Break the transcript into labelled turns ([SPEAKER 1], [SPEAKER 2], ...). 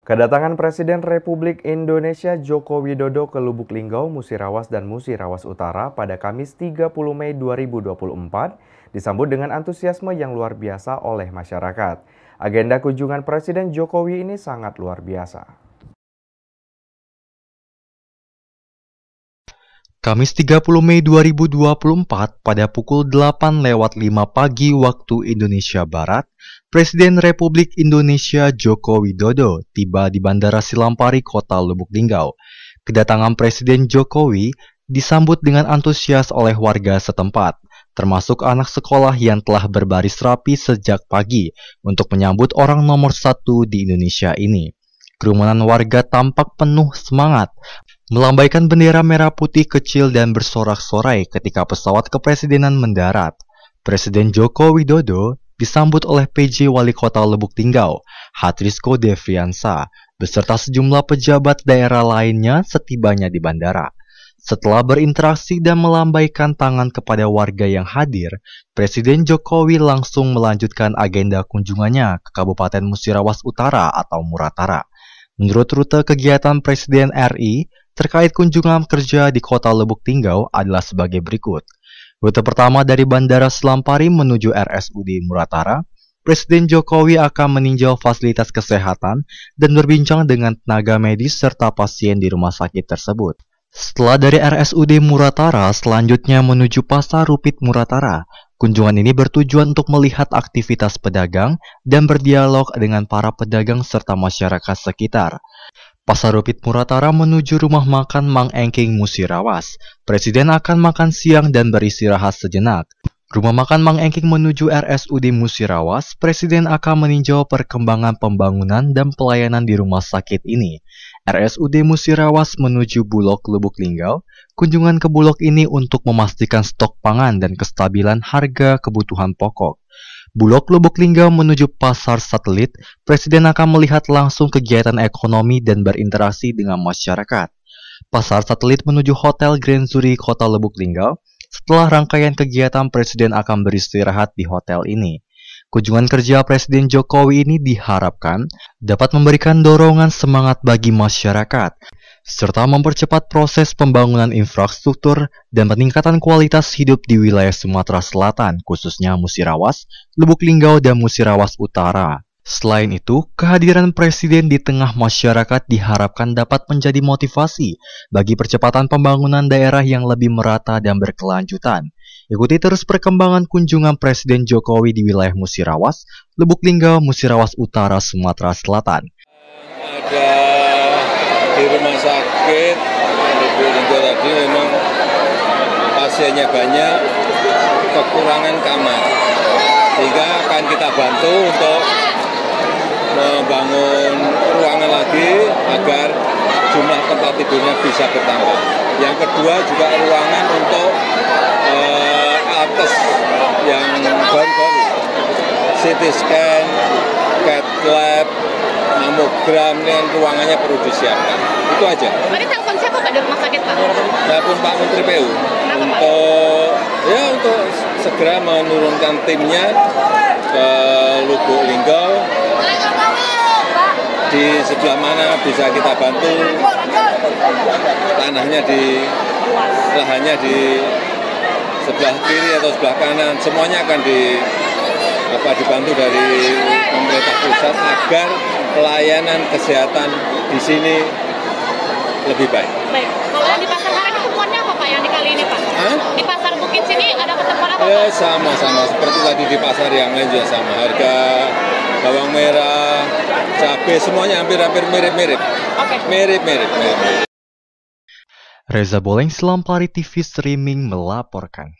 [SPEAKER 1] Kedatangan Presiden Republik Indonesia Joko Widodo ke Lubuk Linggau, Musirawas dan Musirawas Utara pada Kamis 30 Mei 2024 disambut dengan antusiasme yang luar biasa oleh masyarakat. Agenda kunjungan Presiden Jokowi ini sangat luar biasa.
[SPEAKER 2] Kamis 30 Mei 2024 pada pukul 8.05 pagi waktu Indonesia Barat, Presiden Republik Indonesia Joko Widodo tiba di Bandara Silampari, Kota Lubuk Linggau. Kedatangan Presiden Jokowi disambut dengan antusias oleh warga setempat, termasuk anak sekolah yang telah berbaris rapi sejak pagi untuk menyambut orang nomor 1 di Indonesia ini. Kerumunan warga tampak penuh semangat, melambaikan bendera merah putih kecil dan bersorak-sorai ketika pesawat kepresidenan mendarat. Presiden Joko Widodo disambut oleh PJ Wali Kota Lubuk Linggau, Hatrisco Devriansa, beserta sejumlah pejabat daerah lainnya setibanya di bandara. Setelah berinteraksi dan melambaikan tangan kepada warga yang hadir, Presiden Jokowi langsung melanjutkan agenda kunjungannya ke Kabupaten Musirawas Utara atau Muratara. Menurut rute kegiatan Presiden RI terkait kunjungan kerja di Kota Lubuk Linggau adalah sebagai berikut. Rute pertama dari Bandara Silampari menuju RSUD Muratara, Presiden Jokowi akan meninjau fasilitas kesehatan dan berbincang dengan tenaga medis serta pasien di rumah sakit tersebut. Setelah dari RSUD Muratara, selanjutnya menuju Pasar Rupit Muratara. Kunjungan ini bertujuan untuk melihat aktivitas pedagang dan berdialog dengan para pedagang serta masyarakat sekitar. Pasar Rupit Muratara menuju rumah makan Mang Engking Musirawas. Presiden akan makan siang dan beristirahat sejenak. Rumah makan Mang Engking menuju RSUD Musirawas, Presiden akan meninjau perkembangan pembangunan dan pelayanan di rumah sakit ini. RSUD Musirawas menuju Bulog Lubuk Linggau. Kunjungan ke Bulog ini untuk memastikan stok pangan dan kestabilan harga kebutuhan pokok. Bulog Lubuk Linggau menuju Pasar Satelit, Presiden akan melihat langsung kegiatan ekonomi dan berinteraksi dengan masyarakat. Pasar Satelit menuju Hotel Grand Zuri Kota Lubuk Linggau. Setelah rangkaian kegiatan, Presiden akan beristirahat di hotel ini. Kunjungan kerja Presiden Jokowi ini diharapkan dapat memberikan dorongan semangat bagi masyarakat, serta mempercepat proses pembangunan infrastruktur dan peningkatan kualitas hidup di wilayah Sumatera Selatan, khususnya Musirawas, Lubuk Linggau, dan Musirawas Utara. Selain itu, kehadiran Presiden di tengah masyarakat diharapkan dapat menjadi motivasi bagi percepatan pembangunan daerah yang lebih merata dan berkelanjutan. Ikuti terus perkembangan kunjungan Presiden Jokowi di wilayah Musirawas, Lubuk Linggau, Musirawas Utara, Sumatera Selatan.
[SPEAKER 3] Ada di rumah sakit Lubuk Linggau tadi memang pasiennya banyak, kekurangan kamar, sehingga akan kita bantu untuk membangun ruangan lagi agar jumlah tempat tidurnya bisa bertambah. Yang kedua juga ruangan untuk atas yang baru-baru, CT scan, CAT lab, mamogram, dan ruangannya perlu disiapkan. Itu aja.
[SPEAKER 4] Tadi telepon siapa Pak di rumah sakit Pak?
[SPEAKER 3] Telepon Pak Menteri PU untuk segera menurunkan timnya ke Lubuk Linggau. Di sebelah mana bisa kita bantu, lahannya di sebelah kiri atau sebelah kanan, semuanya akan dibantu dari pemerintah pusat agar pelayanan kesehatan di sini lebih baik.
[SPEAKER 4] Baik, kalau yang di Pasar Karet ketemuannya apa Pak yang di kali ini Pak? Di Pasar Bukit sini ada ketemuan apa Pak?
[SPEAKER 3] Sama, seperti tadi di pasar yang lain juga sama. Harga bawang merah, cabai, semuanya hampir mirip-mirip.
[SPEAKER 4] Oke.
[SPEAKER 3] Mirip.
[SPEAKER 2] Reza Boleng, Silampari TV Streaming melaporkan.